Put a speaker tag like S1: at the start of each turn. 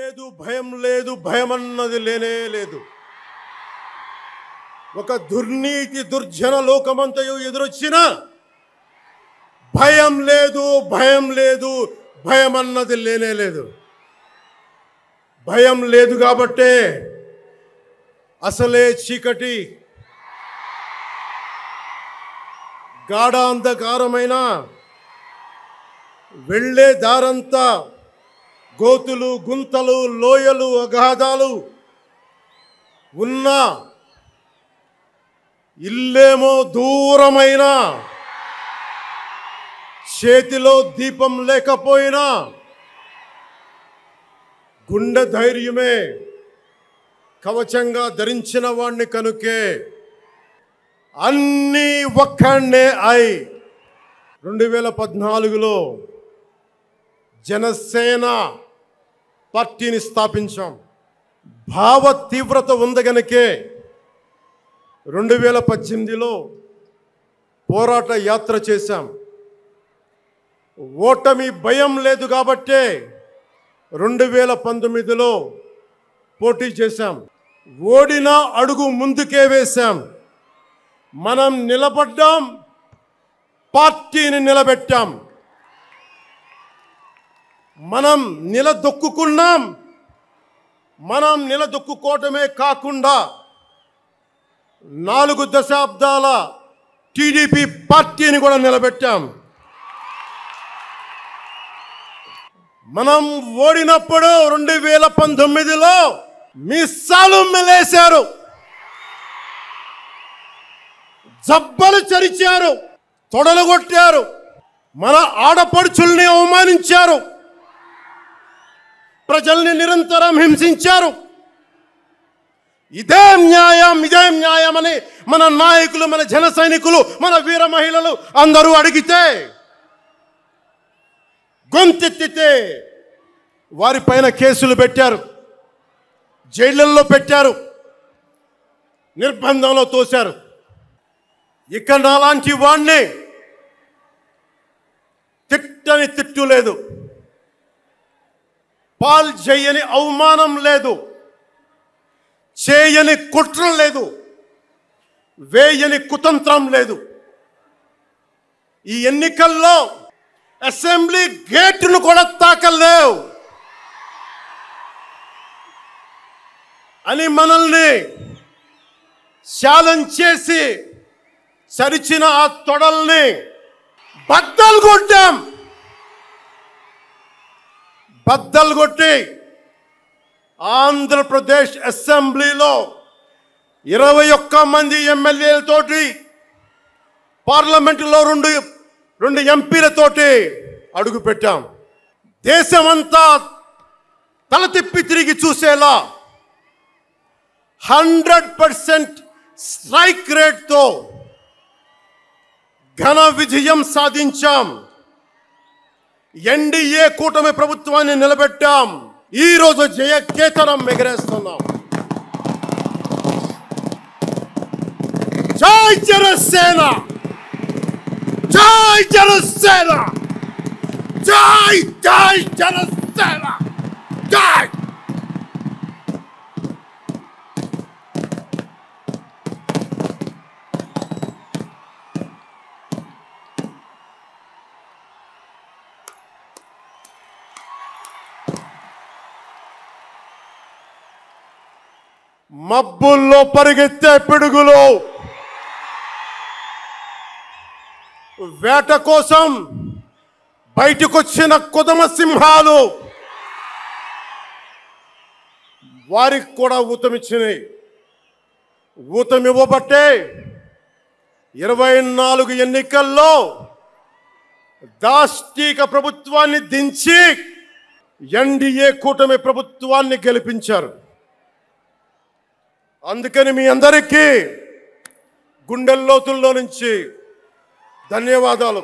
S1: లేదు, భయం లేదు, భయం అన్నది లేనే లేదు. ఒక దుర్నీతి దుర్జన లోకమంతయు ఎదురొచ్చినా భయం లేదు, భయం లేదు, భయం అన్నది లేనే లేదు. భయం లేదు కాబట్టే అసలే చీకటి గాఢ అంధకారమైన వెళ్ళే దారంతా గోతులు, గుంతలు, లోయలు, అగాధాలు ఉన్నా, ఇల్లేమో దూరమైన, చేతిలో దీపం లేకపోయినా గుండె ధైర్యమే కవచంగా ధరించిన వాణ్ణి కనుకే అన్నీ ఒక్కడే అయి 2014లో జనసేన పార్టీని స్థాపించాం. భావ తీవ్రత ఉంది గనుకే 2018లో పోరాట యాత్ర చేశాం. ఓటమి భయం లేదు కాబట్టే 2019లో పోటీ చేశాం. ఓడిన అడుగు ముందుకే వేశాం. మనం నిలబడ్డాం, పార్టీని నిలబెట్టాం. మనం నిలదొక్కుకున్నాం. మనం నిలదొక్కుకోవటమే కాకుండా 4 దశాబ్దాల టీడీపీ పార్టీని కూడా నిలబెట్టాం. మనం ఓడినప్పుడు 2019లో మీసాలు మెలేశారు, జబ్బలు చరిచారు, తొడలు కొట్టారు, మన ఆడపడుచుల్ని అవమానించారు, ప్రజల్ని నిరంతరం హింసించారు. ఇదే న్యాయం, ఇదే న్యాయం అని మన నాయకులు, మన జన సైనికులు, మన వీర మహిళలు అందరూ అడిగితే, గొంతెత్తితే వారిపైన కేసులు పెట్టారు, జైళ్ళల్లో పెట్టారు, నిర్బంధంలో తోశారు. ఇక నాలాంటి వాణ్ణి తిట్టని తిట్టు లేదు, పాల్ చేయని అవమానం లేదు, చేయని కుట్ర లేదు, వేయని కుతంత్రం లేదు. ఈ ఎన్నికల్లో అసెంబ్లీ గేటును కూడా తాకలేవు అని మనల్ని ఛాలెంజ్ చేసి చరిచిన ఆ తొడల్ని బద్దలు కొట్టాం. బద్దలు కొట్టి ఆంధ్రప్రదేశ్ అసెంబ్లీలో 21 మంది ఎమ్మెల్యేలతోటి, పార్లమెంటులో 2 ఎంపీలతోటి అడుగు పెట్టాం. దేశమంతా తల తిప్పి తిరిగి చూసేలా 100% స్ట్రైక్ రేట్తో ఘన విజయం సాధించాం. ఎన్డీఏ కూటమి ప్రభుత్వాన్ని నిలబెట్టాం. ఈ రోజు జయకేతనం ఎగరేస్తున్నాం. జై జనసేన, జై జనసేన, జై జై జనసేన, జై. మబ్బుల్లో పరిగెత్తే పిడుగులు, వేట కోసం బయటకొచ్చిన కొదమ సింహాలు వారికి కూడా ఊతమిచ్చినాయి. ఊతమివ్వబట్టే 24 ఎన్నికల్లో దాష్టీక ప్రభుత్వాన్ని దించి ఎన్డీఏ కూటమి ప్రభుత్వాన్ని గెలిపించారు. అందుకని మీ అందరికీ గుండెల్లోతుల్లో నుంచి ధన్యవాదాలు.